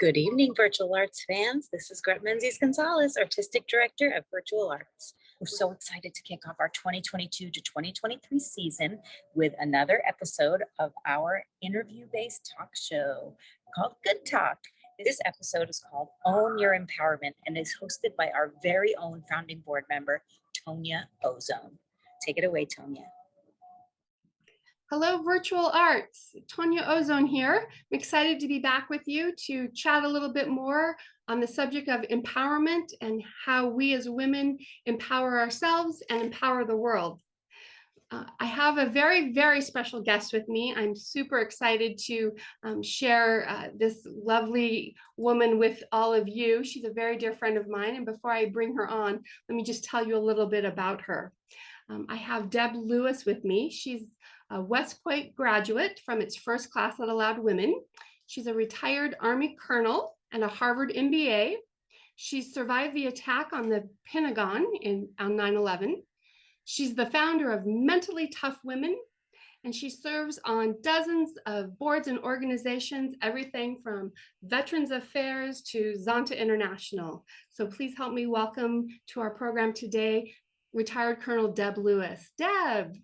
Good evening, virtual arts fans. This is Gret Menzies-Gonzalez, Artistic Director of Virtual Arts. We're so excited to kick off our 2022 to 2023 season with another episode of our interview-based talk show called Good Talk. This episode is called Own Your Empowerment and is hosted by our very own founding board member, Tonya Ozone. Take it away, Tonya. Hello, virtual arts. Tonya Ozone here. I'm excited to be back with you to chat a little bit more on the subject of empowerment and how we as women empower ourselves and empower the world. I have a very, very special guest with me. I'm super excited to share this lovely woman with all of you. She's a very dear friend of mine. And before I bring her on, let me just tell you a little bit about her. I have Deb Lewis with me. She's a West Point graduate from its first class that allowed women. She's a retired Army colonel and a Harvard MBA. She survived the attack on the Pentagon on 9/11. She's the founder of Mentally Tough Women, and she serves on dozens of boards and organizations, everything from Veterans Affairs to Zonta International. So please help me welcome to our program today, retired Colonel Deb Lewis. Deb.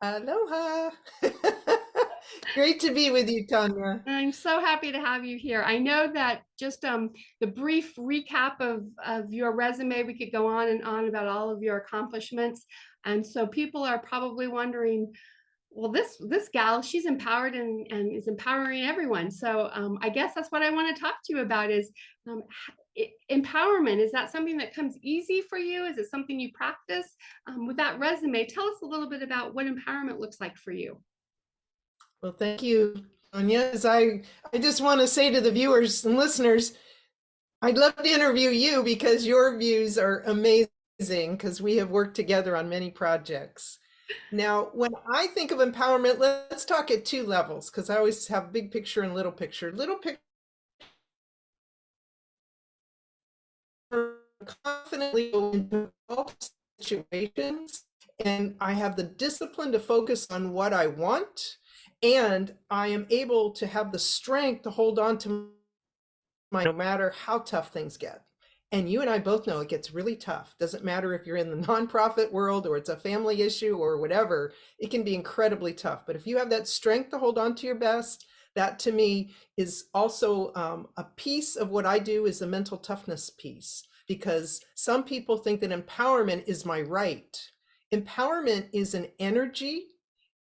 Aloha. Great to be with you, Tonya. I'm so happy to have you here. I know that just the brief recap of your resume, we could go on and on about all of your accomplishments. And so people are probably wondering, well, this gal, she's empowered and is empowering everyone. So I guess that's what I want to talk to you about is empowerment. Is that something that comes easy for you? Is it something you practice? With that resume, tell us a little bit about what empowerment looks like for you. Well, thank you, Tonya. I just want to say to the viewers and listeners, I'd love to interview you because your views are amazing because we have worked together on many projects. Now, when I think of empowerment, let's talk at two levels because I always have big picture and little picture. Little picture, confidently go into all situations, and I have the discipline to focus on what I want, and I am able to have the strength to hold on to no matter how tough things get. And you and I both know it gets really tough. Doesn't matter if you're in the nonprofit world or it's a family issue or whatever, it can be incredibly tough. But if you have that strength to hold on to your best, that to me is also a piece of what I do is the mental toughness piece, because some people think that empowerment is my right. Empowerment is an energy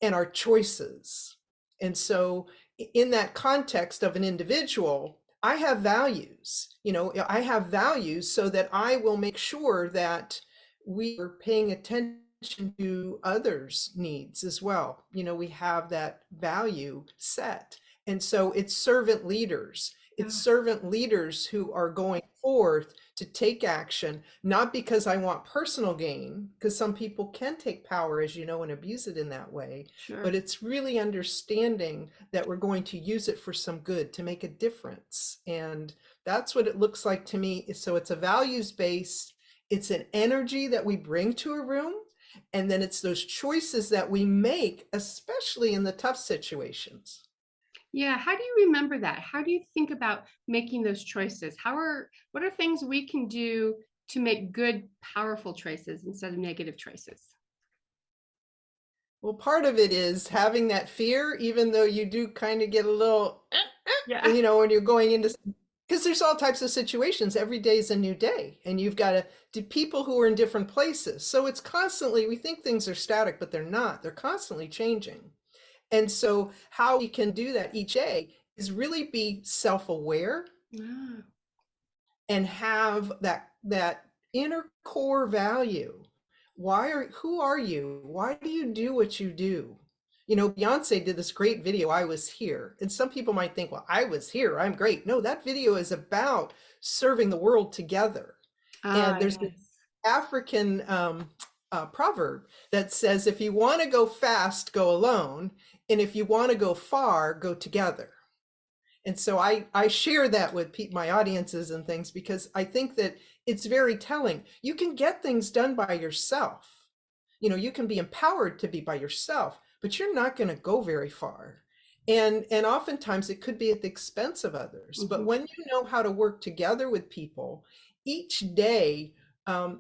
and our choices. And so in that context of an individual, I have values, I have values so that I will make sure that we are paying attention to others' needs as well. We have that value set. And so it's servant leaders. It's servant leaders who are going forth to take action, not because I want personal gain, because some people can take power, as you know, and abuse it in that way. Sure. But it's really understanding that we're going to use it for some good, to make a difference. And that's what it looks like to me. So it's a values-based, it's an energy that we bring to a room, and then it's those choices that we make, especially in the tough situations. Yeah, how do you remember that? How do you think about making those choices? What are things we can do to make good, powerful choices instead of negative choices? Well, part of it is having that fear, even though you do kind of get a little, when you're going into, because there's all types of situations. Every day is a new day, and you've got to do people who are in different places. So it's constantly, we think things are static, but they're not. They're constantly changing. And so how we can do that each day is really be self-aware and have that inner core value. Who are you? Why do you do what you do? Beyonce did this great video, I Was Here. And some people might think, well, I was here, I'm great. No, that video is about serving the world together. And there's an African proverb that says, if you want to go fast, go alone. And if you want to go far, go together. And so I share that with my audiences and things, because I think that it's very telling. You can get things done by yourself. You can be empowered to be by yourself, but you're not going to go very far. And oftentimes it could be at the expense of others. But when you know how to work together with people, each day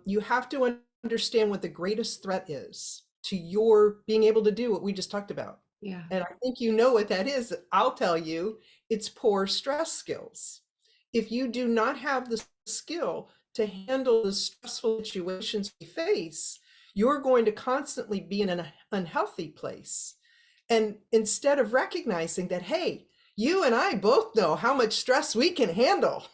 you have to understand what the greatest threat is to your being able to do what we just talked about. Yeah. And I think you know what that is. I'll tell you, it's poor stress skills. If you do not have the skill to handle the stressful situations we face, you're going to constantly be in an unhealthy place. And instead of recognizing that, hey, you and I both know how much stress we can handle.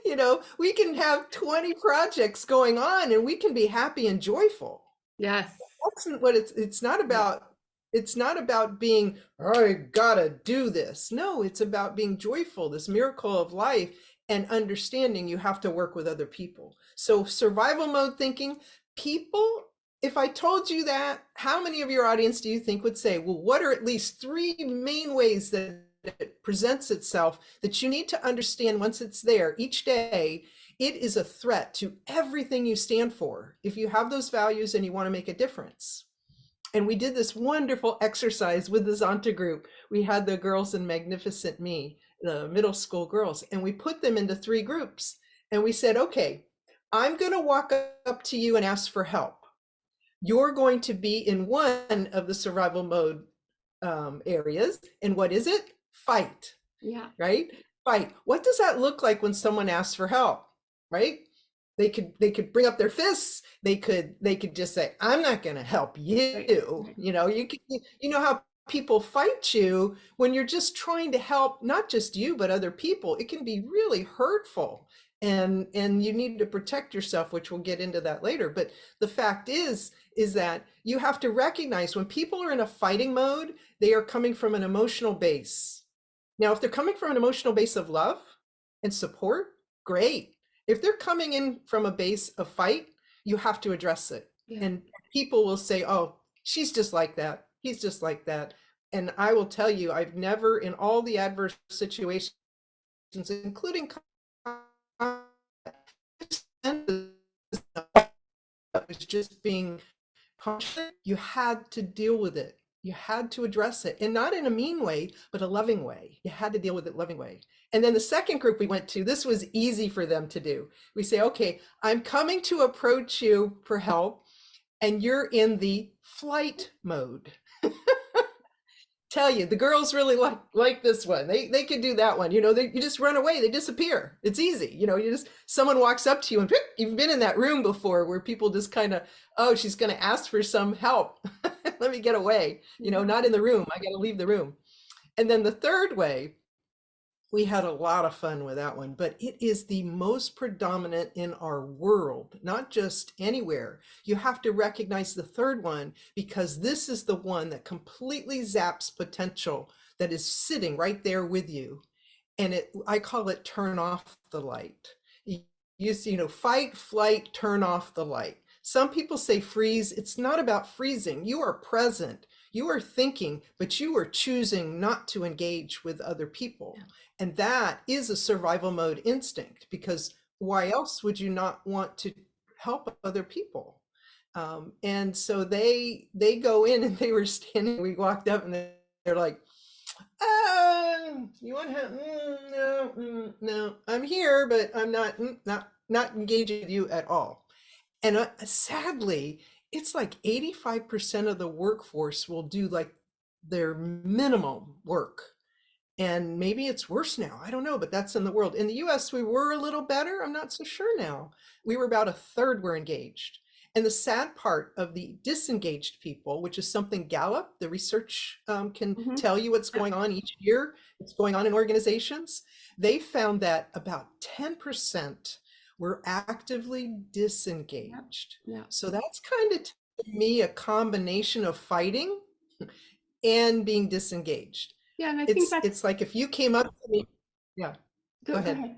You know, we can have 20 projects going on and we can be happy and joyful. Yes. That's what it's not about. It's not about being, I gotta do this. No, it's about being joyful, this miracle of life, and understanding you have to work with other people. So survival mode thinking, people, if I told you that, how many of your audience do you think would say, well, what are at least 3 main ways that it presents itself that you need to understand once it's there each day? It is a threat to everything you stand for if you have those values and you want to make a difference. And we did this wonderful exercise with the Zonta group. We had the girls in Magnificent Me, the middle school girls, and we put them into 3 groups. And we said, okay, I'm going to walk up to you and ask for help. You're going to be in one of the survival mode areas. And what is it? Fight. Yeah. Right? Fight. What does that look like when someone asks for help? Right? They could bring up their fists. They could just say, I'm not going to help you. Right. You know, you know how people fight you when you're just trying to help, not just you, but other people. It can be really hurtful, and you need to protect yourself, which we'll get into that later. But the fact is that you have to recognize when people are in a fighting mode, they are coming from an emotional base. Now, if they're coming from an emotional base of love and support, great. If they're coming in from a base of fight, you have to address it. Yeah. And people will say, oh, she's just like that. He's just like that. And I will tell you, I've never, in all the adverse situations, including was just being conscious, you had to deal with it. You had to address it, and not in a mean way, but a loving way. You had to deal with it loving way. And then the second group we went to, this was easy for them to do. We say, okay, I'm coming to approach you for help, and you're in the flight mode. Tell you, the girls really like this one. They could do that one. You know, you just run away, they disappear. It's easy. You know, someone walks up to you and you've been in that room before where people just kind of, oh, she's going to ask for some help. Let me get away. You know, not in the room. I got to leave the room. And then the third way, we had a lot of fun with that one, but it is the most predominant in our world, not just anywhere. You have to recognize the third one because this is the one that completely zaps potential that is sitting right there with you. And I call it turn off the light. You know, fight, flight, turn off the light. Some people say freeze. It's not about freezing. You are present. You are thinking, but you are choosing not to engage with other people. Yeah. And that is a survival mode instinct, because why else would you not want to help other people? And so they go in, and they were standing, we walked up and they're like, you want to, no, I'm here, but I'm not engaging with you at all. And sadly, it's like 85% of the workforce will do like their minimum work. And maybe it's worse now. I don't know, but that's in the world. In the US, we were a little better. I'm not so sure now. We were about a third were engaged. And the sad part of the disengaged people, which is something Gallup, the research can tell you what's going on each year, what's going on in organizations. They found that about 10% were actively disengaged. Yeah. So that's kind of, to me, a combination of fighting and being disengaged. Yeah, and I think it's like if you came up to me, yeah, go ahead.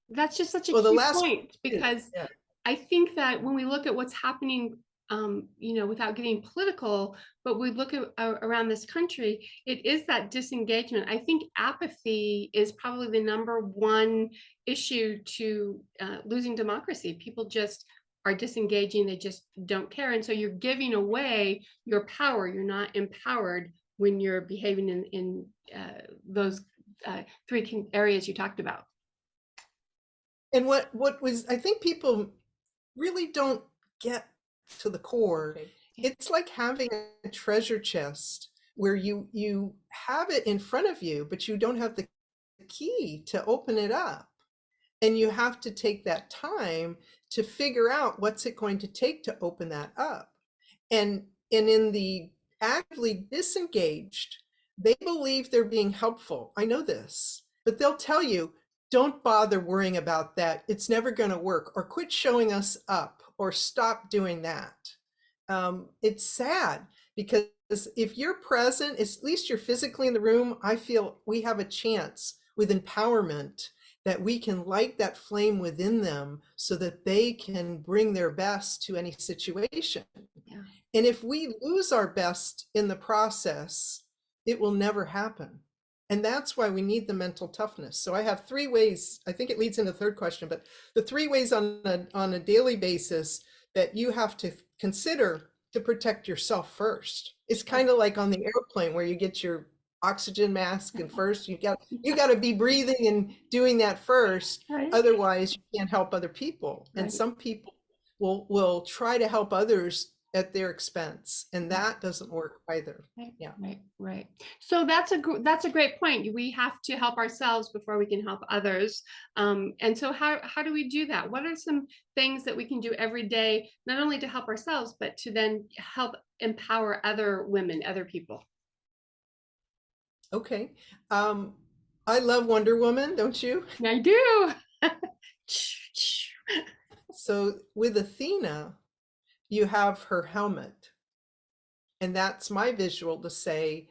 That's just such a key point, because yeah. I think that when we look at what's happening, you know, without getting political, but we look at around this country, it is that disengagement. I think apathy is probably the #1 issue to losing democracy. People just are disengaging. They just don't care. And so you're giving away your power. You're not empowered when you're behaving in those three areas you talked about. And what was, I think people really don't get to the core. It's like having a treasure chest where you have it in front of you, but you don't have the key to open it up. And you have to take that time to figure out what's it going to take to open that up. And in the actively disengaged, they believe they're being helpful. I know this, but they'll tell you, don't bother worrying about that. It's never going to work, or quit showing us up, or stop doing that. It's sad because if you're present, at least you're physically in the room, I feel we have a chance with empowerment that we can light that flame within them so that they can bring their best to any situation. Yeah. And if we lose our best in the process, it will never happen. And that's why we need the mental toughness. So I have 3 ways, I think it leads into the third question, but the 3 ways on a daily basis that you have to consider to protect yourself first. It's kind of like on the airplane where you get your oxygen mask, and first you got to be breathing and doing that first. Right. Otherwise you can't help other people. Right. And some people will try to help others at their expense, and that doesn't work either. Right. Yeah. Right. So that's a great point. We have to help ourselves before we can help others. And so how do we do that? What are some things that we can do every day, not only to help ourselves, but to then help empower other women, other people? Okay. I love Wonder Woman, don't you? I do. So with Athena, you have her helmet. And that's my visual to say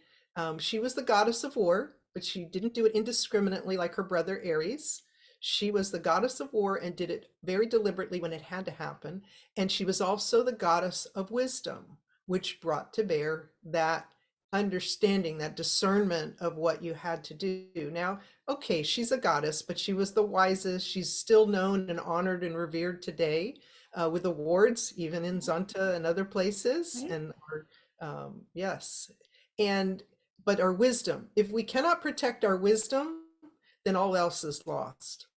she was the goddess of war, but she didn't do it indiscriminately like her brother Ares. She was the goddess of war and did it very deliberately when it had to happen. And she was also the goddess of wisdom, which brought to bear that understanding, that discernment of what you had to do. Now, okay, she's a goddess, but she was the wisest. She's still known and honored and revered today with awards, even in Zonta and other places. Right. And yes, but our wisdom, if we cannot protect our wisdom, then all else is lost.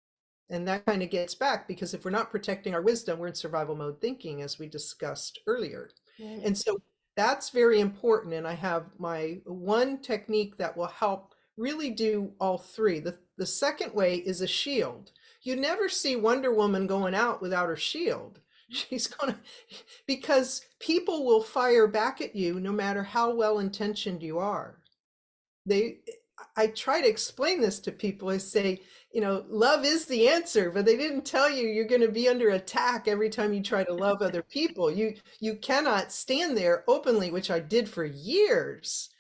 And that kind of gets back, because if we're not protecting our wisdom, we're in survival mode thinking, as we discussed earlier. Right. And so that's very important. And I have my one technique that will help really do all 3. The second way is a shield. You never see Wonder Woman going out without her shield. She's gonna, because people will fire back at you no matter how well intentioned you are. I try to explain this to people. I say, love is the answer, but they didn't tell you you're going to be under attack every time you try to love other people. You cannot stand there openly, which I did for years,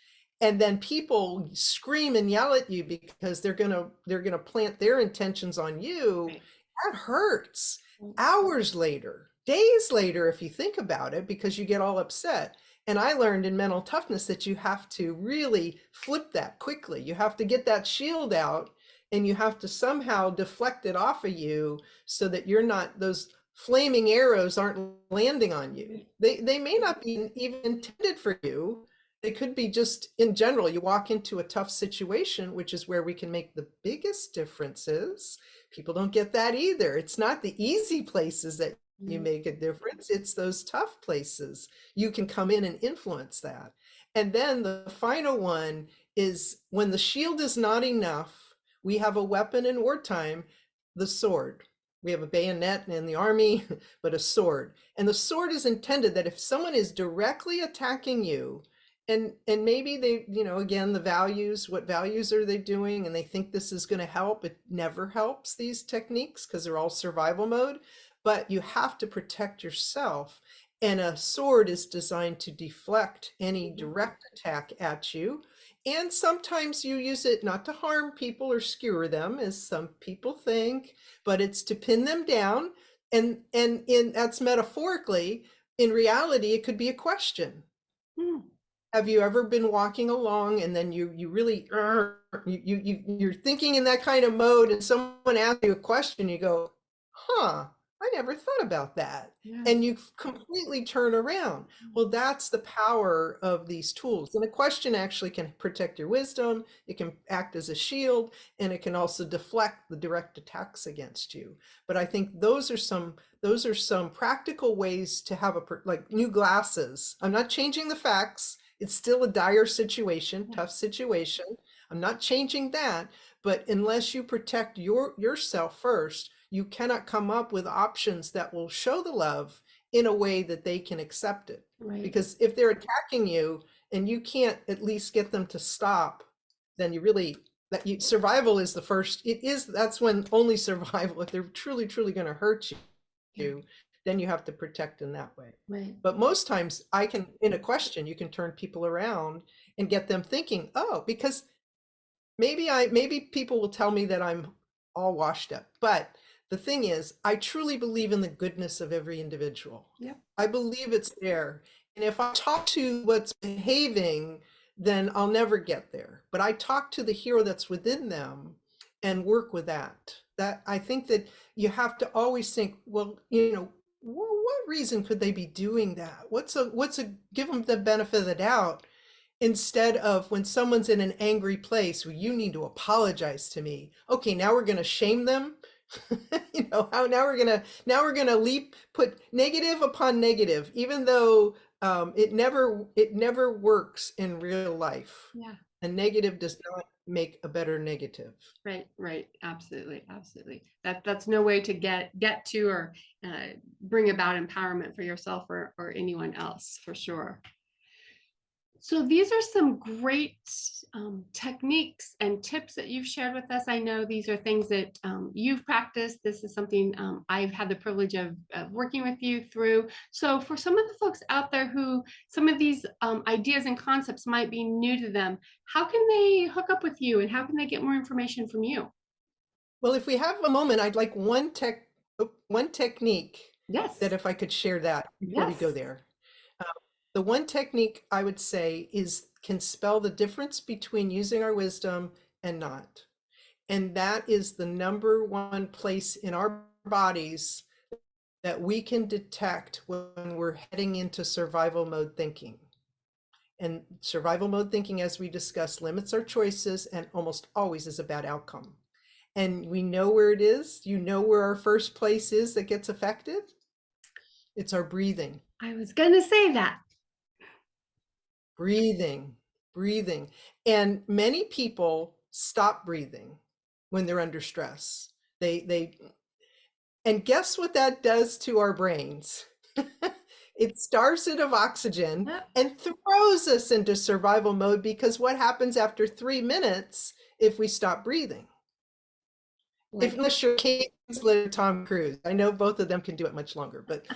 and then people scream and yell at you because they're gonna plant their intentions on you. Right. That hurts. Hours later, days later, if you think about it, because you get all upset. And I learned in mental toughness that you have to really flip that quickly. You have to get that shield out, and you have to somehow deflect it off of you so that you're not, those flaming arrows aren't landing on you. They may not be even intended for you. They could be just in general. You walk into a tough situation, which is where we can make the biggest differences. People don't get that either. It's not the easy places that you make a difference. It's those tough places. You can come in and influence that. And then the final one is, when the shield is not enough, we have a weapon in wartime, the sword. We have a bayonet in the army, but a sword. And the sword is intended that if someone is directly attacking you, and maybe they, again, the values, what values are they doing? And they think this is going to help. It never helps, these techniques, because they're all survival mode. But you have to protect yourself. And a sword is designed to deflect any direct attack at you. And sometimes you use it not to harm people or skewer them, as some people think, but it's to pin them down. And that's metaphorically. In reality, it could be a question. Have you ever been walking along and then you really, you're thinking in that kind of mode, and someone asks you a question, you go, huh, I never thought about that. Yeah. And you completely turn around. Well, that's the power of these tools. And a question actually can protect your wisdom. It can act as a shield, and it can also deflect the direct attacks against you. But I think those are some practical ways to have like new glasses. I'm not changing the facts. It's still a dire situation, tough situation. I'm not changing that. But unless you protect yourself first, you cannot come up with options that will show the love in a way that they can accept it. Right. Because if they're attacking you and you can't at least get them to stop, then survival is the first. That's when only survival. If they're truly going to hurt you, then you have to protect in that way. Right. But most times in a question, you can turn people around and get them thinking, oh, because maybe people will tell me that I'm all washed up, but the thing is, I truly believe in the goodness of every individual. Yep. I believe it's there. And if I talk to what's behaving, then I'll never get there. But I talk to the hero that's within them and work with that. That I think that you have to always think, well, what reason could they be doing that? Give them the benefit of the doubt, instead of when someone's in an angry place, well, you need to apologize to me. Okay, now we're going to shame them. Now we're gonna put negative upon negative, even though it never works in real life. Yeah. A negative does not make a better negative. Right. Absolutely. That's no way to get to or bring about empowerment for yourself or anyone else, for sure. So these are some great techniques and tips that you've shared with us. I know these are things that you've practiced. This is something I've had the privilege of working with you through. So for some of the folks out there who some of these ideas and concepts might be new to them, how can they hook up with you and how can they get more information from you? Well, if we have a moment, I'd like one technique. Yes. That if I could share that before we go there. The one technique I would say can spell the difference between using our wisdom and not. And that is the number one place in our bodies that we can detect when we're heading into survival mode thinking. And survival mode thinking, as we discussed, limits our choices and almost always is a bad outcome. And we know where it is. You know where our first place is that gets affected? It's our breathing. I was going to say that. Breathing. And many people stop breathing when they're under stress. And guess what that does to our brains? It starves it of oxygen and throws us into survival mode, because what happens after 3 minutes if we stop breathing? Unless you're Kate Winslet or Tom Cruise. I know both of them can do it much longer, but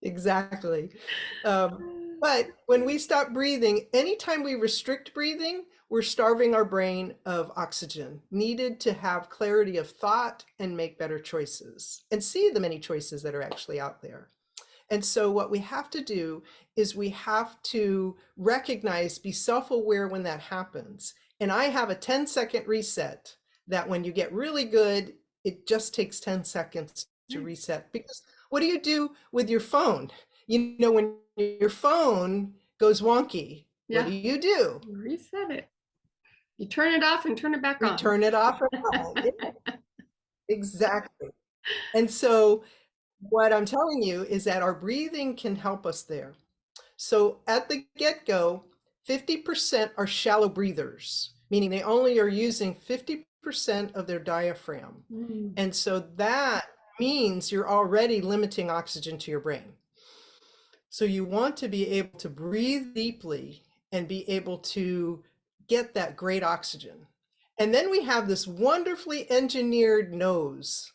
exactly. But when we stop breathing, anytime we restrict breathing, we're starving our brain of oxygen needed to have clarity of thought and make better choices and see the many choices that are actually out there. And so what we have to do is we have to recognize, be self-aware when that happens. And I have a 10-second reset that when you get really good, it just takes 10 seconds to reset. Because what do you do with your phone? When your phone goes wonky, what do? You reset it. You turn it off and turn it back on. Turn it off and on. Yeah. Exactly. And so what I'm telling you is that our breathing can help us there. So at the get-go, 50% are shallow breathers, meaning they only are using 50% of their diaphragm. And so that means you're already limiting oxygen to your brain. So you want to be able to breathe deeply and be able to get that great oxygen. And then we have this wonderfully engineered nose.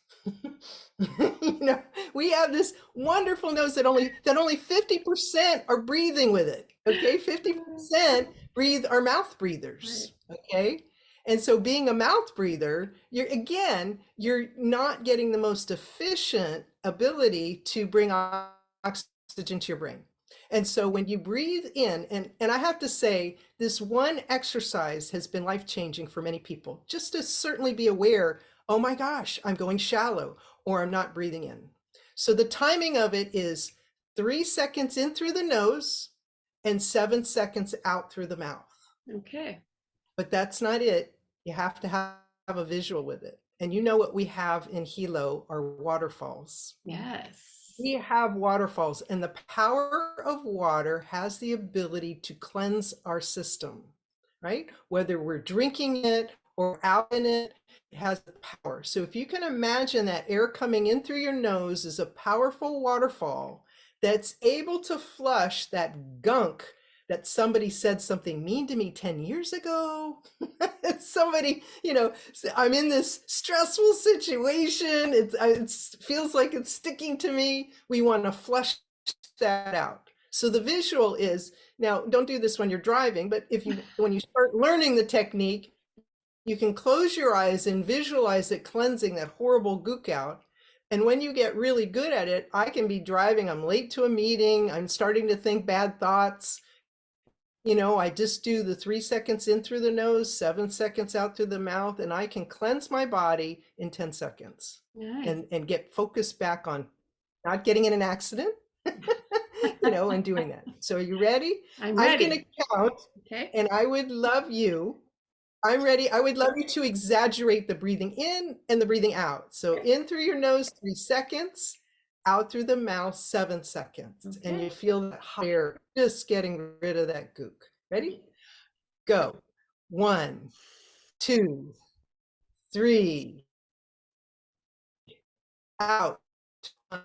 We have this wonderful nose that only 50% are breathing with it. Okay, 50% are mouth breathers. Okay, and so being a mouth breather, you're not getting the most efficient ability to bring oxygen to your brain. And so when you breathe in, and I have to say, this one exercise has been life-changing for many people, just to certainly be aware oh my gosh, I'm going shallow, or I'm not breathing in. So the timing of it is 3 seconds in through the nose and 7 seconds out through the mouth. Okay. But that's not it. You have to have a visual with it. And you know what we have in Hilo are waterfalls. Yes. We have waterfalls, and the power of water has the ability to cleanse our system, right? Whether we're drinking it or out in it, it has the power. So if you can imagine that air coming in through your nose is a powerful waterfall that's able to flush that gunk that somebody said something mean to me 10 years ago. Somebody, I'm in this stressful situation. It feels like it's sticking to me. We want to flush that out. So the visual is, now don't do this when you're driving, but when you start learning the technique, you can close your eyes and visualize it cleansing that horrible gook out. And when you get really good at it, I can be driving, I'm late to a meeting, I'm starting to think bad thoughts. I just do the 3 seconds in through the nose, 7 seconds out through the mouth, and I can cleanse my body in 10 seconds. Nice. And get focused back on not getting in an accident, and doing that. So are you ready? I'm ready. I'm going to count, Okay. and I would love you. I'm ready. I would love you to exaggerate the breathing in and the breathing out. So in through your nose, 3 seconds. Out through the mouth, 7 seconds. Okay. And you feel that hot air just getting rid of that gook. Ready? Go. 1, 2, 3. Out. 1,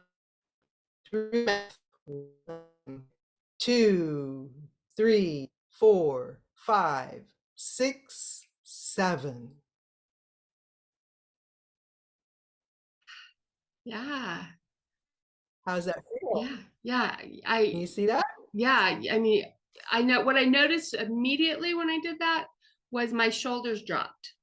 2, 3, 4, 5, 6, 7. Yeah. How's that feel? Yeah. Can you see that? Yeah. I mean, I know what I noticed immediately when I did that was my shoulders dropped.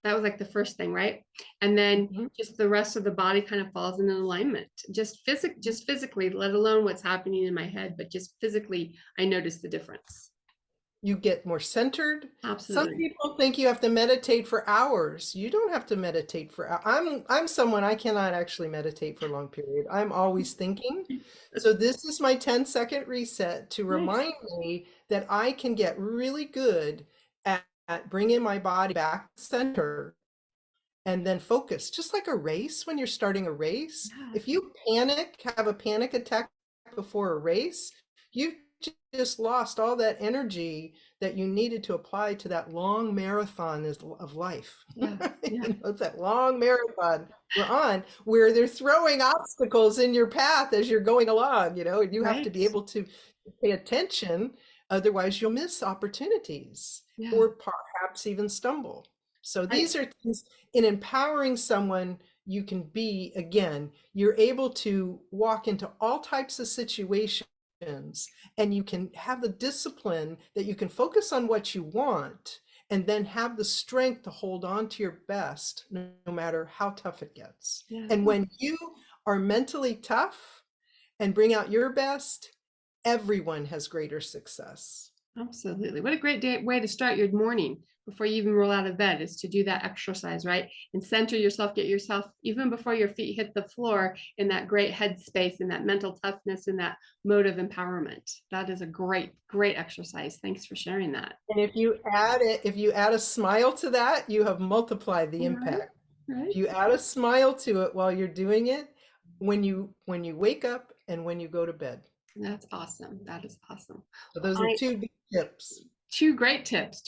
That was like the first thing, right? And then just the rest of the body kind of falls in alignment. Just physically, let alone what's happening in my head, but just physically, I noticed the difference. You get more centered. Absolutely. Some people think you have to meditate for hours. You don't have to meditate for hours. I'm someone, I cannot actually meditate for a long period. I'm always thinking. So this is my 10-second reset to remind me that I can get really good at bringing my body back center and then focus. Just like a race, when you're starting a race, if you have a panic attack before a race, you've just lost all that energy that you needed to apply to that long marathon of life. It's that long marathon we're on where they're throwing obstacles in your path as you're going along, and you have to be able to pay attention. Otherwise you'll miss opportunities or perhaps even stumble. So these are things in empowering someone. You can be, again, you're able to walk into all types of situations, and you can have the discipline that you can focus on what you want and then have the strength to hold on to your best no matter how tough it gets. And when you are mentally tough and bring out your best, everyone has greater success. Absolutely. What a great way to start your morning before you even roll out of bed, is to do that exercise, right? And center yourself, get yourself, even before your feet hit the floor, in that great headspace and that mental toughness and that mode of empowerment. That is a great, great exercise. Thanks for sharing that. And if you add a smile to that, you have multiplied the impact. If you add a smile to it while you're doing it, when you wake up and when you go to bed. That's awesome. That is awesome. So those are 2 big tips. 2 great tips.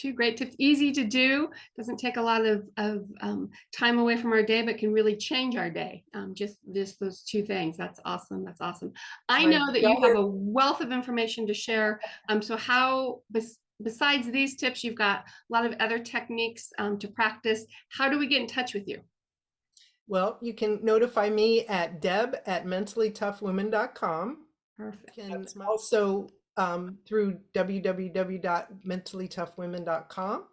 Easy to do. Doesn't take a lot of time away from our day, but can really change our day. Just those 2 things. That's awesome. I know that you have a wealth of information to share. So how, besides these tips, you've got a lot of other techniques to practice. How do we get in touch with you? Well, you can notify me at deb@mentallytoughwomen.com. Perfect. And also through www.mentallytoughwomen.com.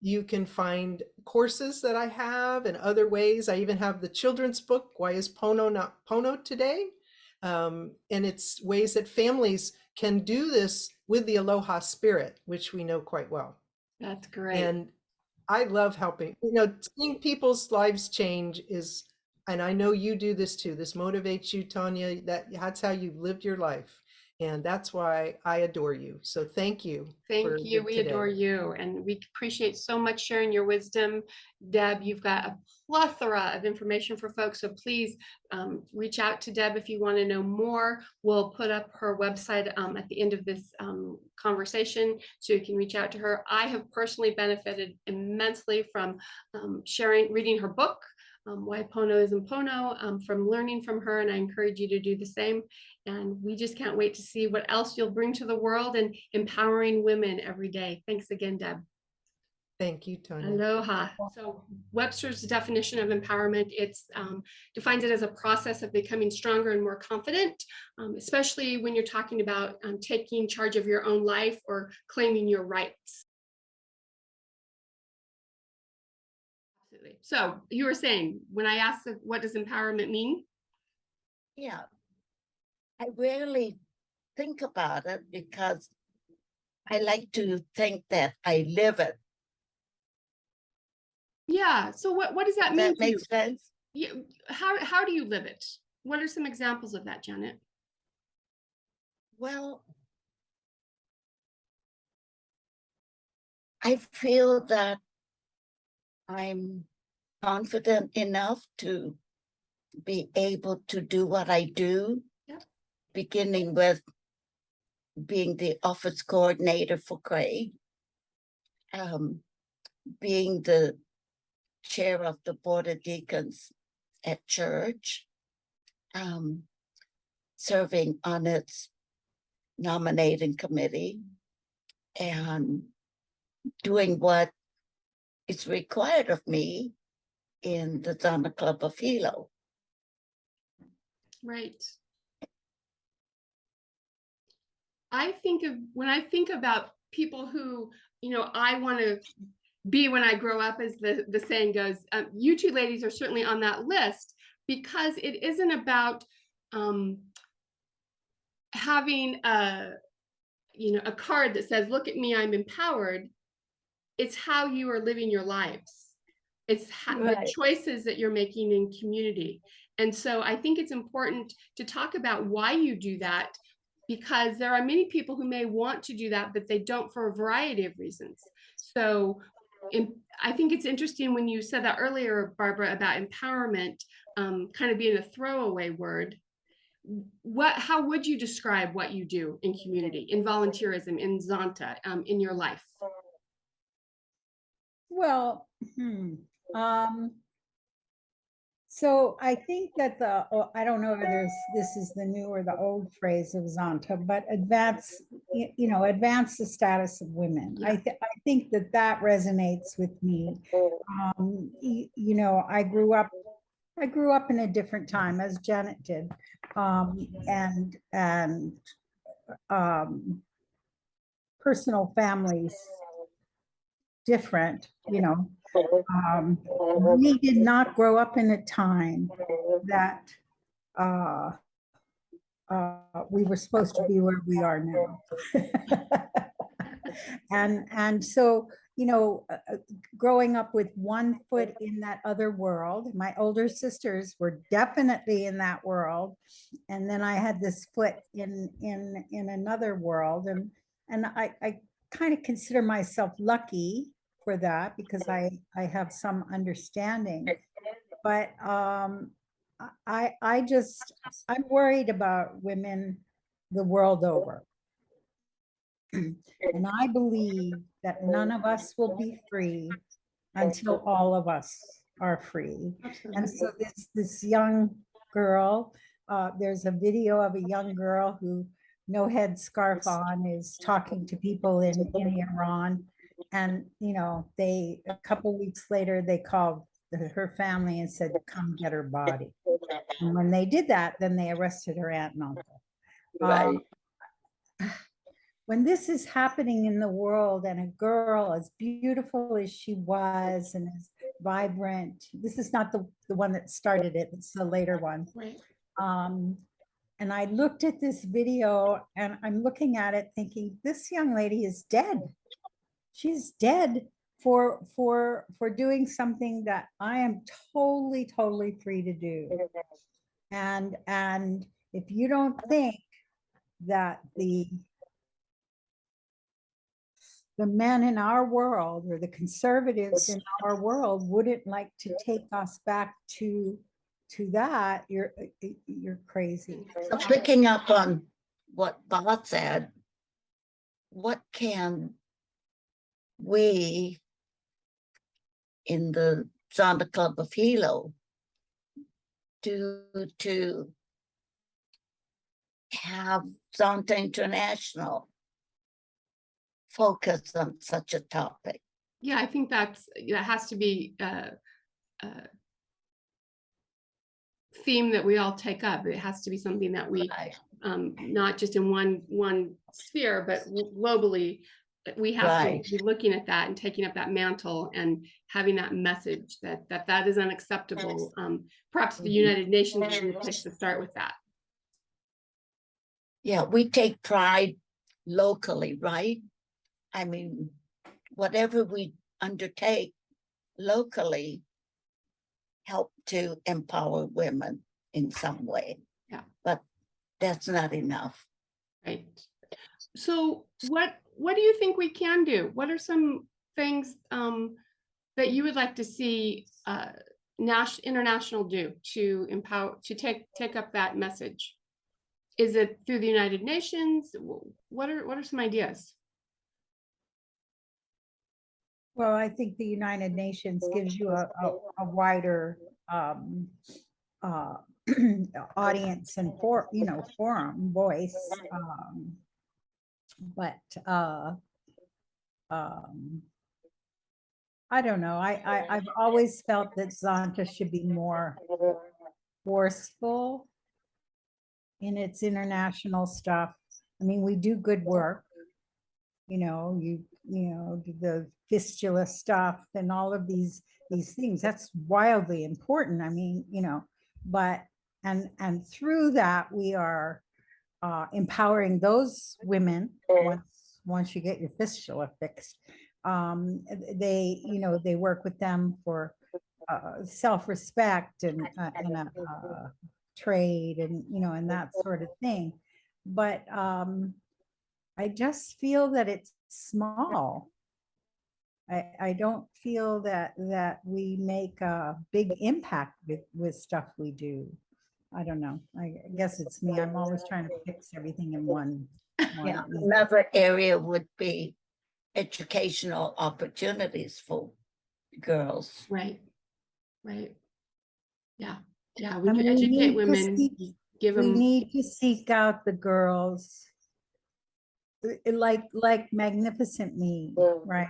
You can find courses that I have and other ways. I even have the children's book, Why is Pono Not Pono Today? And it's ways that families can do this with the Aloha spirit, which we know quite well. That's great. And I love helping. You know, seeing people's lives change is, and I know you do this too. This motivates you, Tonya. That's how you lived your life. And that's why I adore you. So thank you for Thank you. We today. adore you. And we appreciate so much sharing your wisdom. Deb, you've got a plethora of information for folks. So please reach out to Deb if you want to know more. We'll put up her website at the end of this conversation so you can reach out to her. I have personally benefited immensely from reading her book, Why Pono Isn't Pono, from learning from her. And I encourage you to do the same. And we just can't wait to see what else you'll bring to the world and empowering women every day. Thanks again, Deb. Thank you, Tonya. Aloha. So Webster's definition of empowerment, it's defines it as a process of becoming stronger and more confident, especially when you're talking about taking charge of your own life or claiming your rights. Absolutely. So you were saying, when I asked what does empowerment mean? Yeah, I rarely think about it because I like to think that I live it. Yeah. So what does that Does mean that to you? make sense? Yeah. How do you live it? What are some examples of that, Janet? Well, I feel that I'm confident enough to be able to do what I do, Yeah. beginning with being the office coordinator for Craig, being the chair of the Board of Deacons at church, serving on its nominating committee, and doing what is required of me in the Zonta Club of Hilo. Right. When I think about people who, I want to be when I grow up, as the saying goes, you two ladies are certainly on that list, because it isn't about having a card that says, look at me, I'm empowered. It's how you are living your lives. It's the choices that you're making in community. And so I think it's important to talk about why you do that, because there are many people who may want to do that, but they don't for a variety of reasons. So I think it's interesting when you said that earlier, Barbara, about empowerment kind of being a throwaway word. How would you describe what you do in community, in volunteerism, in Zonta, in your life? Well, so I think that I don't know whether this is the new or the old phrase of Zonta, but advance the status of women. Yeah. I think that resonates with me. I grew up in a different time, as Janet did, and personal families different, we did not grow up in a time that we were supposed to be where we are now. and so, growing up with one foot in that other world, my older sisters were definitely in that world. And then I had this foot in another world. And I kind of consider myself lucky for that, because I have some understanding. But I'm worried about women the world over. And I believe that none of us will be free until all of us are free. Absolutely. And so this young girl, there's a video of a young girl who, no headscarf on, is talking to people in Iran. And, a couple weeks later, they called her family and said, come get her body. And when they did that, then they arrested her aunt and uncle. Right. When this is happening in the world, and a girl as beautiful as she was and as vibrant, this is not the one that started it, it's the later one. Right. And I looked at this video, and I'm looking at it thinking, this young lady is dead. She's dead for doing something that I am totally free to do. And if you don't think that the men in our world or the conservatives in our world wouldn't like to take us back to that, you're crazy. So picking up on what Bob said, what can we in the Zonta Club of Hilo do to have Zonta International focus on such a topic? Yeah, I think that has to be theme that we all take up. It has to be something that we, Right. not just in one sphere, but globally, we have Right. to be looking at that and taking up that mantle and having that message that is unacceptable. Perhaps the United Nations is a good place to start with that. Yeah, we take pride locally, right? I mean, whatever we undertake locally help to empower women in some way. Yeah. But that's not enough. Right. So what do you think we can do? What are some things that you would like to see international do to empower, to take up that message? Is it through the United Nations? What are some ideas? Well, I think the United Nations gives you a wider audience and forum voice. But I don't know. I've always felt that Zonta should be more forceful in its international stuff. I mean, we do good work. You know, the fistula stuff and all of these things. That's wildly important. I mean, but and through that we are empowering those women once you get your fistula fixed. They work with them for self-respect and trade and that sort of thing. But I just feel that it's small. I don't feel that we make a big impact with stuff we do. I don't know. I guess it's me. I'm always trying to fix everything in one. Yeah, another area would be educational opportunities for girls. Right. Yeah. We I can mean, educate women. Give we them. need to seek out the girls, like Magnificent Me, right?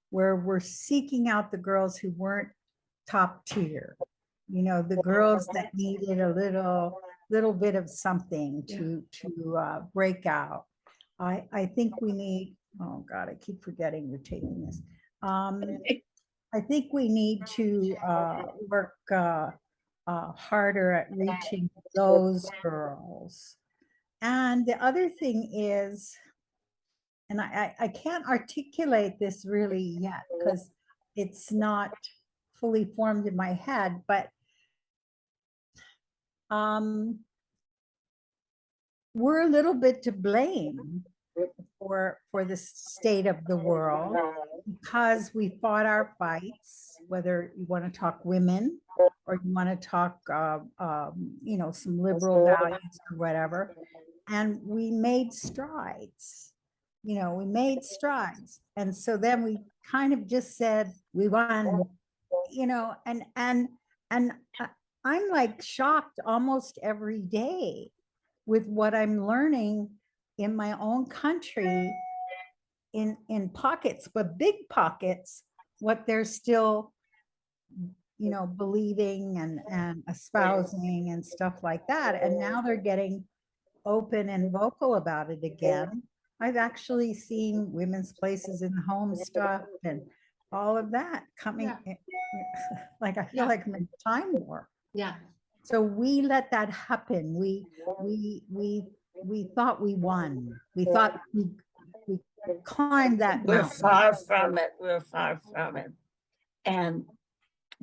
Where we're seeking out the girls who weren't top tier, the girls that needed a little bit of something to break out. I think we need, oh God, I keep forgetting you're taking this. I think we need to work harder at reaching those girls. And the other thing is, and I can't articulate this really yet because it's not fully formed in my head, but we're a little bit to blame for the state of the world because we fought our fights, whether you want to talk women or you want to talk some liberal values or whatever, and we made strides. And so then we kind of just said we won, and I'm like shocked almost every day with what I'm learning in my own country in pockets, but big pockets, what they're still believing and espousing and stuff like that. And now they're getting open and vocal about it again. I've actually seen women's places in the home stuff and all of that coming. Like I feel like I'm in time warp. Yeah. So we let that happen. We thought we won. We thought we climb that We're mountain. far from it. We're far from it. And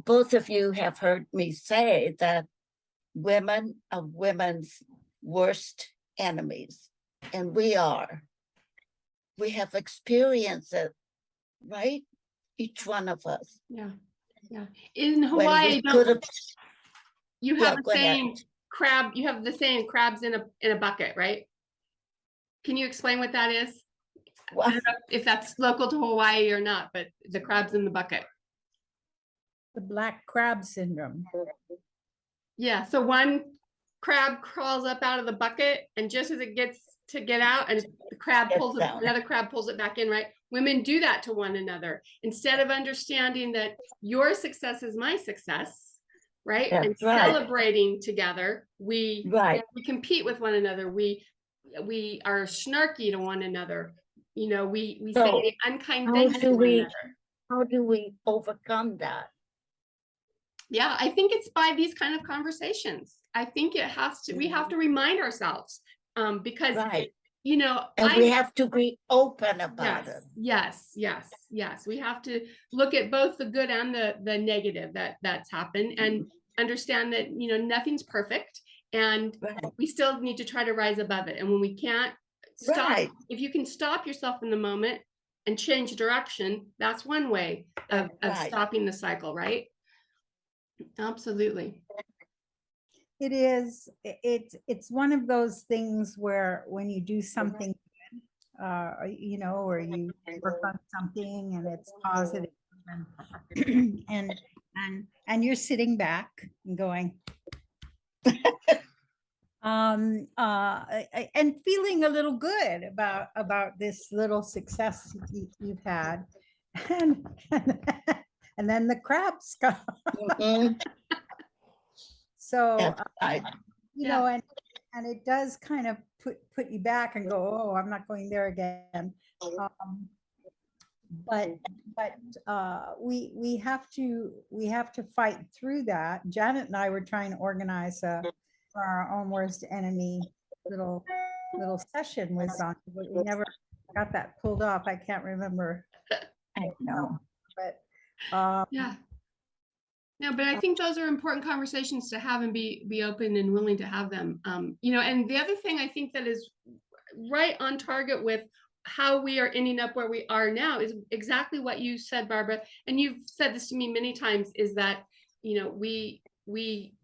both of you have heard me say that women are women's worst enemies. And we are. We have experienced it, right? Each one of us. Yeah, yeah. In When Hawaii, we could have, you yeah, have the go ahead. saying crab, you have the saying crabs in a bucket, right? Can you explain what that is? I well, don't know if that's local to Hawaii or not, but the crabs in the bucket. The black crab syndrome. Yeah, so one crab crawls up out of the bucket, and just as it gets to get out, and the crab Gets pulls it, out. another crab pulls it back in, right? Women do that to one another. Instead of understanding that your success is my success, right? And That's right. celebrating together, we right. compete with one another. We are snarky to one another. You know, we So, say unkind how things to do one we- another. How do we overcome that? Yeah, I think it's by these kind of conversations. I think it has to, we have to remind ourselves, because, Right. you know, And we have to be open about it. yes. We have to look at both the good and the negative that's happened, and understand that, you know, nothing's perfect, and Right. we still need to try to rise above it. And when we can't stop, Right. if you can stop yourself in the moment and change direction, that's one way of Right. stopping the cycle, right? Absolutely. It is, it's one of those things where when you do something, you know, or you work on something and it's positive and, and you're sitting back and going, and feeling a little good about this little success you've had. And then the crabs come. Mhm. So, That's right. you know, and it does kind of put you back and go, oh, I'm not going there again. But we have to fight through that. Janet and I were trying to organize for our own worst enemy little session with Zonta, but we never got that pulled off. I can't remember, I know. but Yeah. No, but I think those are important conversations to have, and be open and willing to have them. You know, and the other thing I think that is right on target with how we are ending up where we are now is exactly what you said, Barbara. And you've said this to me many times, is that, you know, we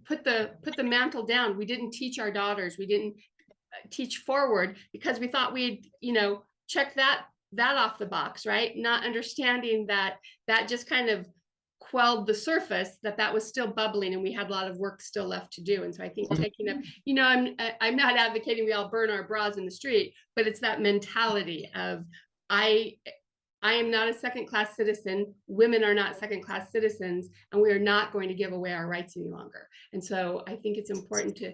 put the mantle down. We didn't teach our daughters. We didn't teach forward because we thought we'd, you know, check that off the box, right? Not understanding that just kind of quelled the surface, that was still bubbling, and we had a lot of work still left to do. And so I think taking up, you know, I'm not advocating we all burn our bras in the street, but it's that mentality of I am not a second-class citizen. Women are not second-class citizens, and we are not going to give away our rights any longer. And so I think it's important to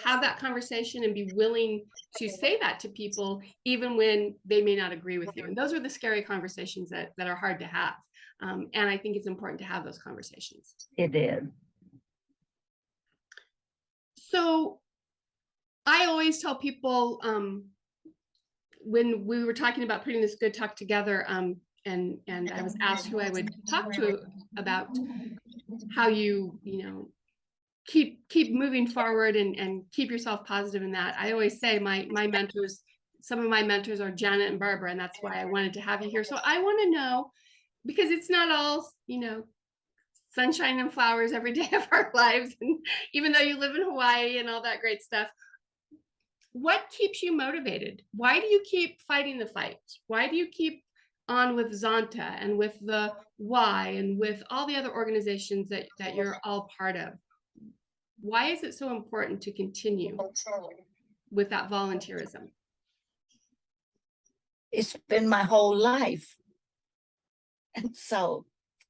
have that conversation and be willing to say that to people, even when they may not agree with you. And those are the scary conversations that are hard to have. And I think it's important to have those conversations. It is. So I always tell people, when we were talking about putting this good talk together, and I was asked who I would talk to about how you know, keep moving forward and keep yourself positive in that. I always say my mentors, some of my mentors are Janet and Barbara, and that's why I wanted to have you here. So I want to know, because it's not all, you know, sunshine and flowers every day of our lives, and even though you live in Hawaii and all that great stuff, what keeps you motivated? Why do you keep fighting the fight? Why do you keep on with Zonta and with the Y and with all the other organizations that you're all part of? Why is it so important to continue with that volunteerism? It's been my whole life. And so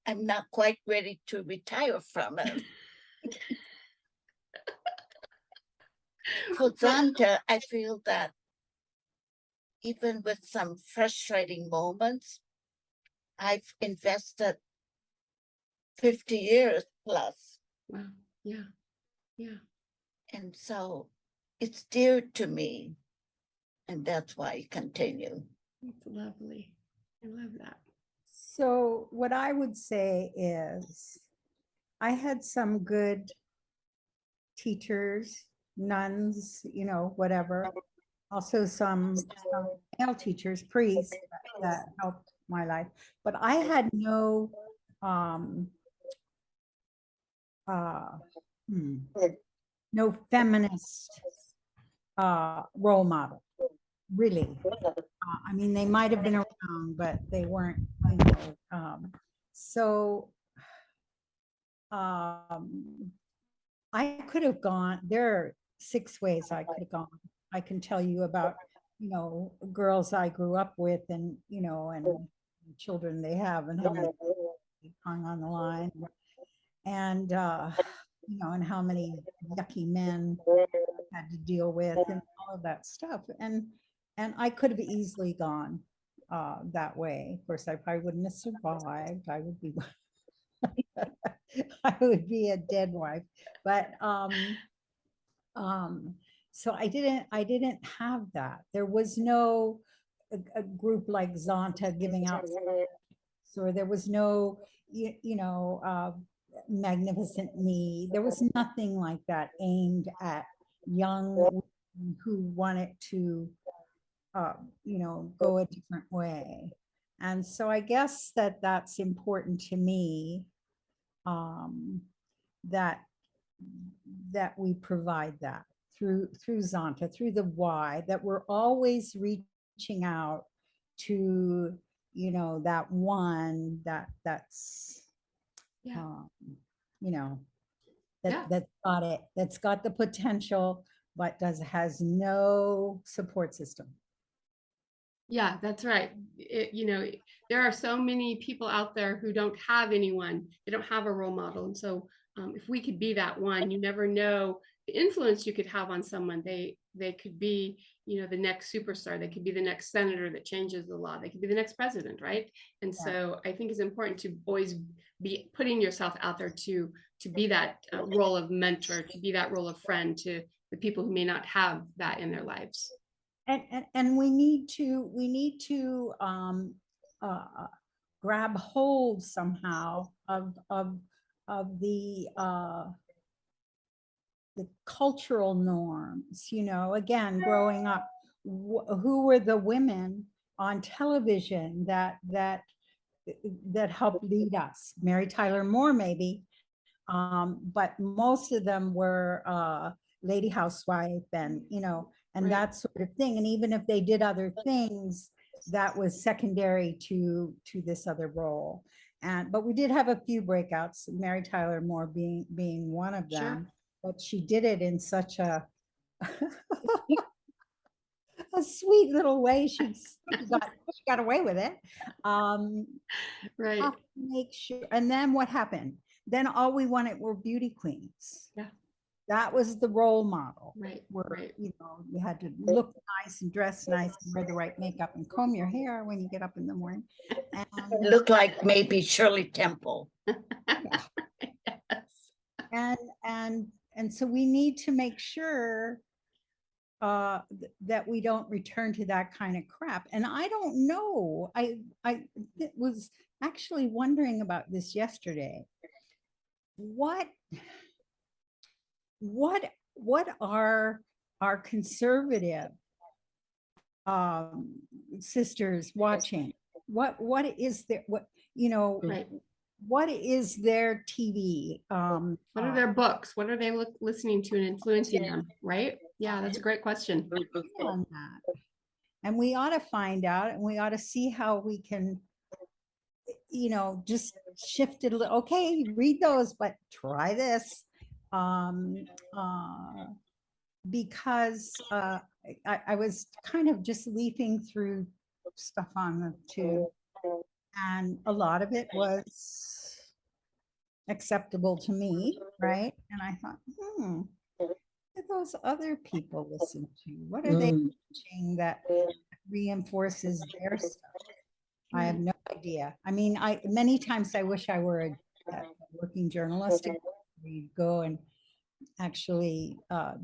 I'm not quite ready to retire from it. For Zonta, I feel that even with some frustrating moments, I've invested 50 years plus. Wow. Yeah. Yeah. And so it's dear to me. And that's why I continue. It's lovely. I love that. So what I would say is I had some good teachers, nuns, whatever. Also some male teachers, priests that helped my life. But I had no no feminist role model, really. I mean, they might have been around, but they weren't, so I could have gone, there are 6 ways I could have gone. I can tell you about, girls I grew up with and, and children they have and how many hung on the line. And, and how many yucky men I had to deal with and all of that stuff. And I could have easily gone that way. Of course, I probably wouldn't have survived. I would be I would be a dead wife. But so I didn't have that. There was no a group like Zonta giving out, or there was no Magnificent Me. There was nothing like that aimed at young women who wanted to go a different way. And so I guess that's important to me, that we provide that through Zonta, through the Y, that we're always reaching out to, that one that's that's got it, that's got the potential, but has no support system. Yeah, that's right. There are so many people out there who don't have anyone. They don't have a role model. And so if we could be that one, you never know the influence you could have on someone. They could be, the next superstar. They could be the next senator that changes the law. They could be the next president, right? And so I think it's important to always be putting yourself out there to be that role of mentor, to be that role of friend to the people who may not have that in their lives. And we need to grab hold somehow of the cultural norms. Again, growing up, who were the women on television that helped lead us? Mary Tyler Moore, maybe, but most of them were lady housewife and and that sort of thing. And even if they did other things, that was secondary to this other role. But we did have a few breakouts, Mary Tyler Moore being one of them. Sure. But she did it in such a sweet little way. She got away with it. Right. Make sure. And then what happened? Then all we wanted were beauty queens. Yeah. That was the role model. Right. Where you had to look nice and dress nice and wear the right makeup and comb your hair when you get up in the morning. And look like maybe Shirley Temple. Yes. And so we need to make sure that we don't return to that kind of crap. And I don't know. I was actually wondering about this yesterday. What are our conservative sisters watching? What is their Right. What is their TV? What are their books? What are they listening to and influeing them? Right? Yeah, that's a great question. And we ought to find out, and we ought to see how we can, just shift it a little. Okay, read those, but try this. Because I was kind of just leafing through stuff on the tube, and a lot of it was acceptable to me, right? And I thought, what do those other people listen to? What are they watching that reinforces their stuff? I have no idea. I mean, many times I wish I were a working journalist. We'd go and actually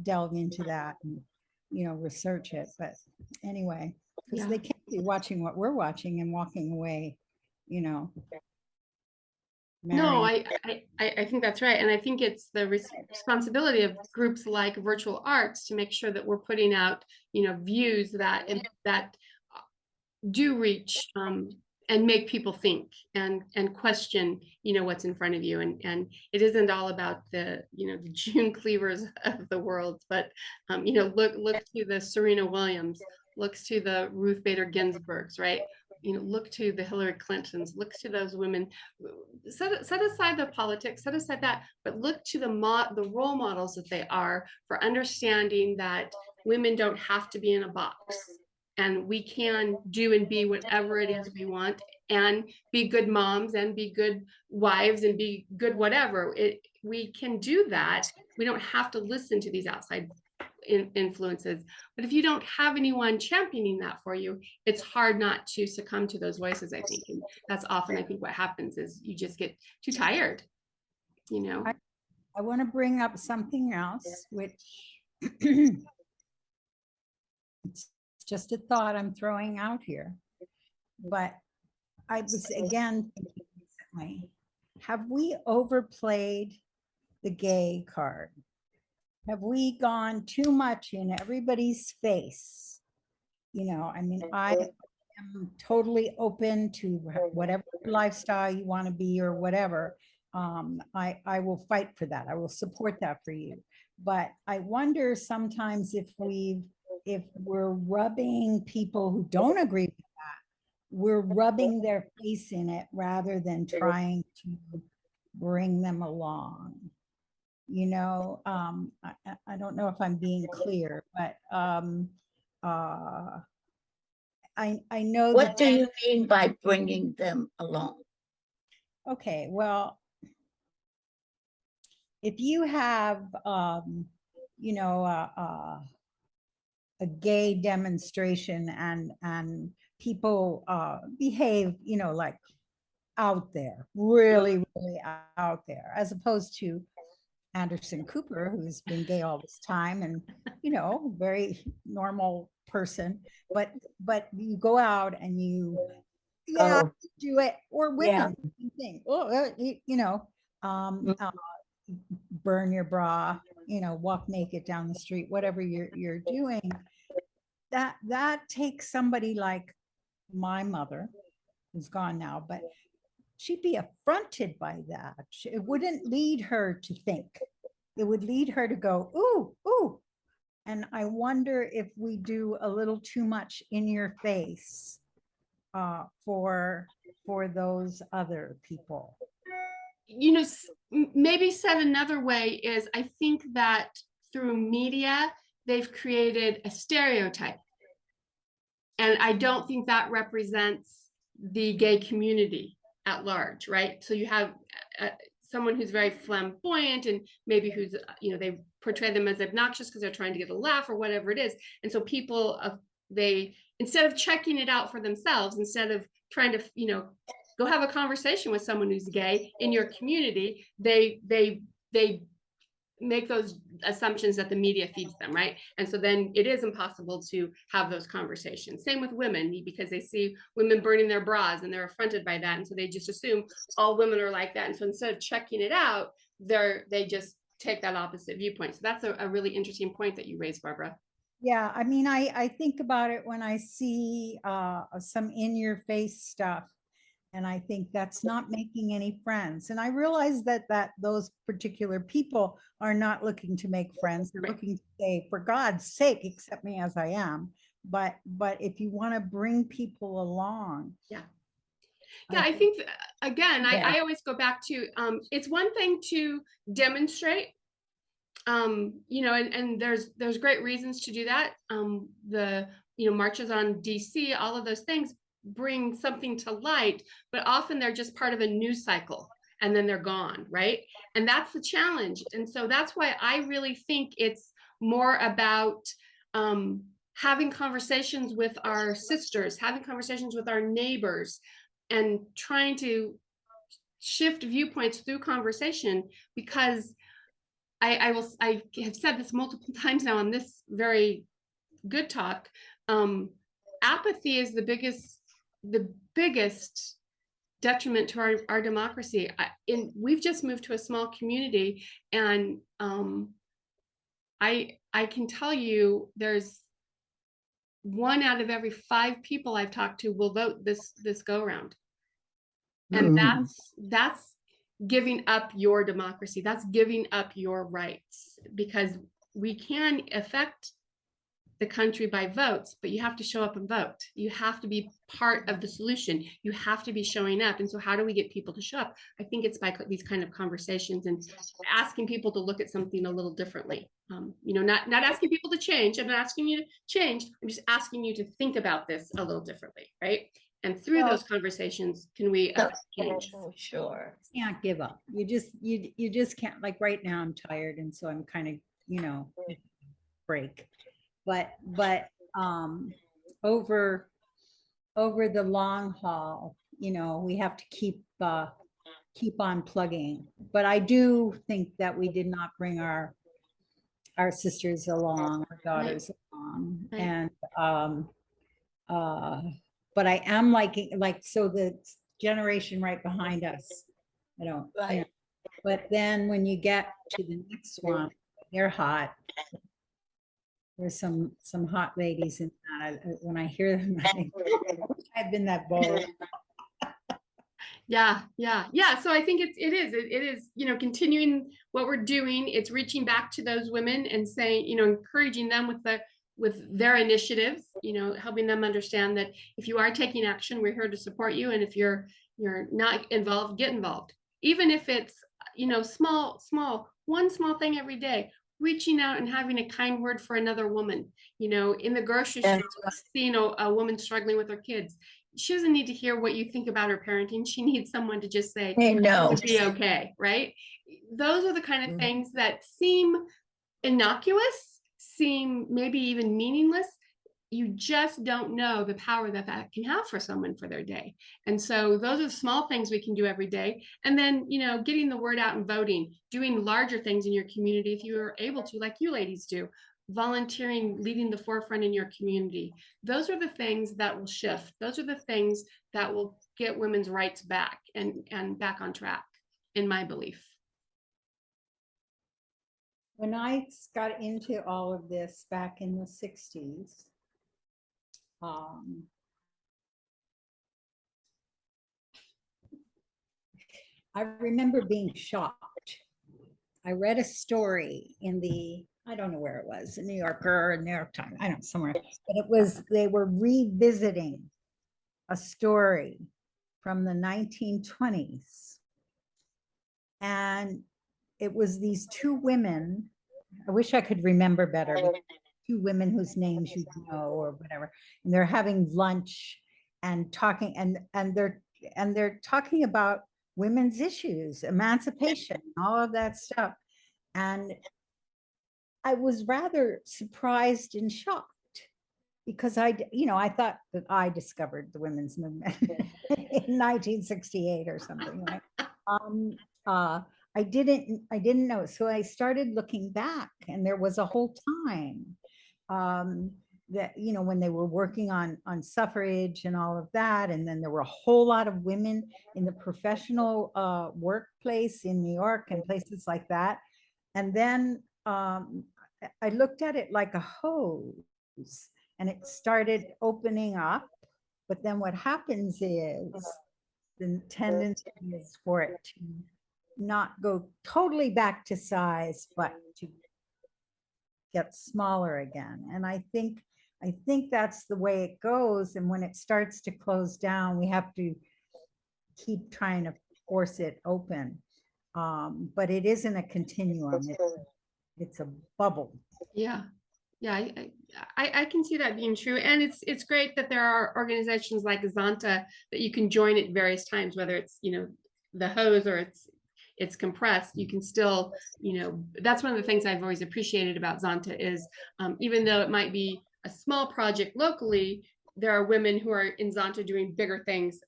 delve into that and research it. But anyway, because they can't watching what we're watching and walking away, you know. No, marrying. I think that's right. And I think it's the responsibility of groups like Virtual Arts to make sure that we're putting out, views that do reach and make people think and question, what's in front of you. And it isn't all about the June Cleavers of the world, but look to the Serena Williams, looks to the Ruth Bader Ginsburgs, right? Look to the Hillary Clintons, look to those women. Set aside the politics, set aside that, but look to the role models that they are for understanding that women don't have to be in a box, and we can do and be whatever it is we want, and be good moms and be good wives and be good whatever. We can do that. We don't have to listen to these outside influences. But if you don't have anyone championing that for you, it's hard not to succumb to those voices, I think. And that's often, I think, what happens is you just get too tired, I want to bring up something else, which it's just a thought I'm throwing out here. But I was again thinking recently, have we overplayed the gay card? Have we gone too much in everybody's face? I mean, I am totally open to whatever lifestyle you want to be or whatever. I will fight for that. I will support that for you. But I wonder sometimes if we're rubbing people who don't agree with that, we're rubbing their face in it rather than trying to bring them along. I don't know if I'm being clear, but I know What do you mean by bringing them along? Okay, well, if you have a gay demonstration and people behave like out there, really out there, as opposed to Anderson Cooper, who's been gay all this time and very normal person, but you go out and you do it, or women thing. Burn your bra, walk naked down the street, whatever you're doing. That takes somebody like my mother, who's gone now, but she'd be affronted by that. It wouldn't lead her to think. It would lead her to go, ooh, ooh. And I wonder if we do a little too much in your face for those other people. Maybe said another way is, I think that through media, they've created a stereotype. And I don't think that represents the gay community at large, right? So you have someone who's very flamboyant and maybe who's, they portray them as obnoxious because they're trying to get a laugh or whatever it is. And so people, they, instead of checking it out for themselves, instead of trying to, go have a conversation with someone who's gay in your community, they make those assumptions that the media feeds them, right? And so then it is impossible to have those conversations. Same with women, because they see women burning their bras and they're affronted by that. And so they just assume all women are like that. And so instead of checking it out, they just take that opposite viewpoint. So that's a really interesting point that you raised, Barbara. Yeah, I mean, I think about it when I see some in-your-face stuff. And I think that's not making any friends. And I realize that those particular people are not looking to make friends. They're looking to say, for God's sake, accept me as I am. But if you want to bring people along. Yeah, I think, again, I always go back to, it's one thing to demonstrate, and there's great reasons to do that. The marches on DC, all of those things bring something to light, but often they're just part of a news cycle and then they're gone, right? And that's the challenge. And so that's why I really think it's more about having conversations with our sisters, having conversations with our neighbors, and trying to shift viewpoints through conversation, because I have said this multiple times now on this very good talk. apathy is the biggest detriment to our democracy. We've just moved to a small community, and I can tell you there's 1 out of every 5 people I've talked to will vote this go around. And that's giving up your democracy. That's giving up your rights, because we can affect the country by votes, but you have to show up and vote. You have to be part of the solution. You have to be showing up. And so how do we get people to show up? I think it's by these kind of conversations and asking people to look at something a little differently. Not asking people to change. I'm not asking you to change. I'm just asking you to think about this a little differently, right? And through those conversations, can we change? Sure. Can't give up. You just can't. Like right now, I'm tired, and so I'm kind of break. But over the long haul, we have to keep on plugging. But I do think that we did not bring our sisters along, our daughters along, and but I am so the generation right behind us, I don't. Right. But then when you get to the next one, they're hot. There's some hot ladies in that. When I hear them, I think, I've been that bold. Yeah. So I think it is, continuing what we're doing. It's reaching back to those women and saying, encouraging them with their initiatives, helping them understand that if you are taking action, we're here to support you. And if you're not involved, get involved. Even if it's, one small thing every day. Reaching out and having a kind word for another woman, in the grocery store, seeing a woman struggling with her kids. She doesn't need to hear what you think about her parenting. She needs someone to just say, no, it'll be okay, right? Those are the kind of things that seem innocuous, seem maybe even meaningless. You just don't know the power that can have for someone for their day. And so those are small things we can do every day. And then, getting the word out and voting, doing larger things in your community if you are able to, like you ladies do, volunteering, leading the forefront in your community. Those are the things that will shift. Those are the things that will get women's rights back and back on track, in my belief. When I got into all of this back in the 60s, I remember being shocked. I read a story in I don't know where it was, the New Yorker or New York Times, I don't know, somewhere, but they were revisiting a story from the 1920s. And it was these 2 women, I wish I could remember better, 2 women whose names you know or whatever, and they're having lunch and talking, and they're talking about women's issues, emancipation, all of that stuff. And I was rather surprised and shocked because I thought that I discovered the women's movement in 1968 or something, right? I didn't know. So I started looking back, and there was a whole time that, when they were working on suffrage and all of that. And then there were a whole lot of women in the professional workplace in New York and places like that. And then I looked at it like a hose, and it started opening up. But then what happens is the tendency is for it to not go totally back to size, but to get smaller again. And I think that's the way it goes. And when it starts to close down, we have to keep trying to force it open. But it isn't a continuum. It's a bubble. Yeah. I can see that being true. And it's great that there are organizations like Zonta that you can join at various times, whether it's, the hose or it's compressed. You can still, that's one of the things I've always appreciated about Zonta is even though it might be a small project locally, there are women who are in Zonta doing bigger things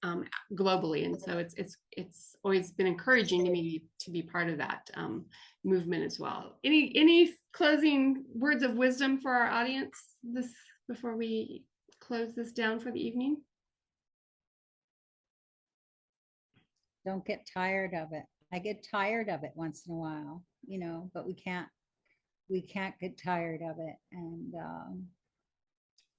globally. And so it's always been encouraging to me to be part of that movement as well. Any closing words of wisdom for our audience before we close? close this down for the evening? Don't get tired of it. I get tired of it once in a while, but we can't get tired of it. And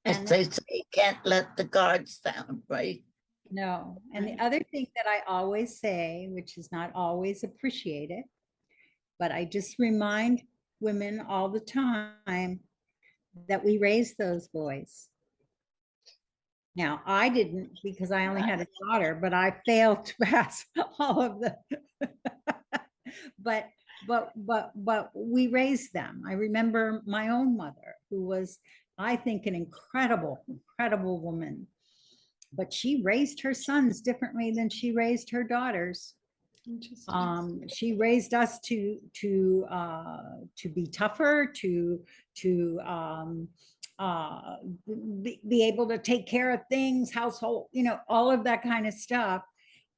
As and they say, can't let the guards down, right? no. And the Right. other thing that I always say, which is not always appreciated, but I just remind women all the time that we raised those boys. Now, I didn't because I only had a daughter, but I failed to pass all of the, but we raised them. I remember my own mother, who was, I think, an incredible woman, but she raised her sons differently than she raised her daughters. Interesting. She raised us to be tougher, to be able to take care of things, household, all of that kind of stuff,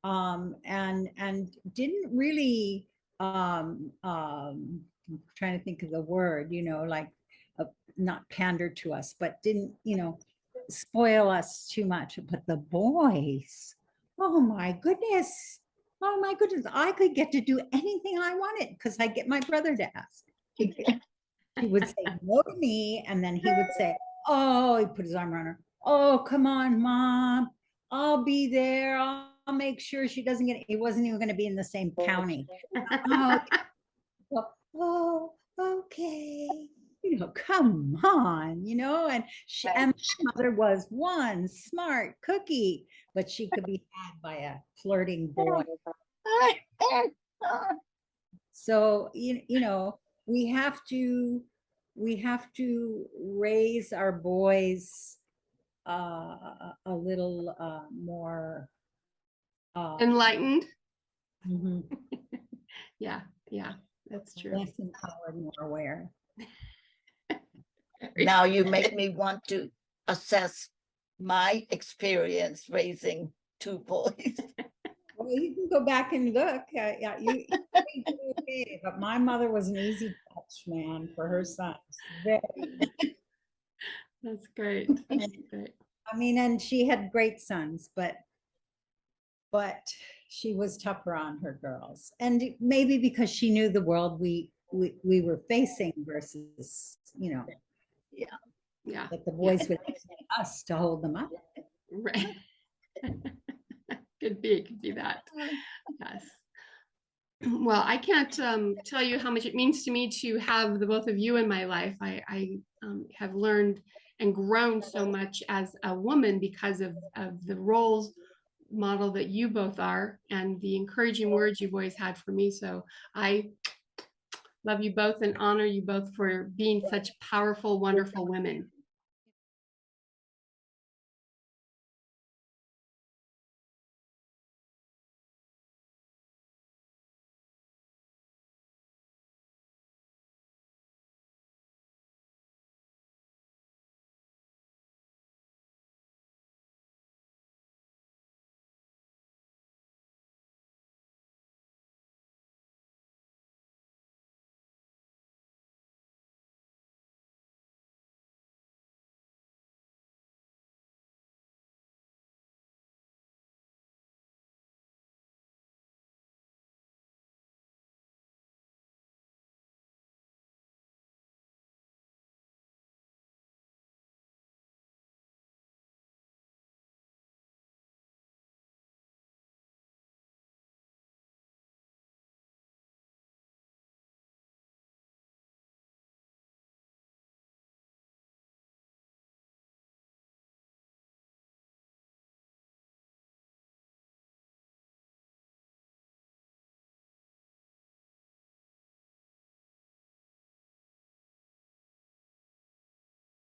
and didn't really I'm trying to think of the word, like not pander to us, but didn't spoil us too much. But the boys, oh my goodness. Oh my goodness, I could get to do anything I wanted because I get my brother to ask. He would say no to me, and then he would say, oh, he put his arm around her. Oh, come on, Mom. I'll be there. I'll make sure she doesn't get, he wasn't even going to be in the same county. Oh, okay. Come on, and and my mother was one smart cookie, but she could be had by a flirting boy. So, we have to raise our boys a little more Enlightened. mhm, Yeah, that's true. less empowered, more aware. Now you make me want to assess my experience raising two boys. Well, you can go back and look. Yeah, you did okay, but my mother was an easy touch, man, for her sons. Very, That's great. That's great. I mean, and she had great sons, but she was tougher on her girls, and maybe because she knew the world we were facing versus, Yeah, that the boys would expect us to hold them up. right. Could be that. Yes. Well, I can't tell you how much it means to me to have the both of you in my life. I have learned and grown so much as a woman because of the roles model that you both are and the encouraging words you've always had for me. So I love you both and honor you both for being such powerful, wonderful women.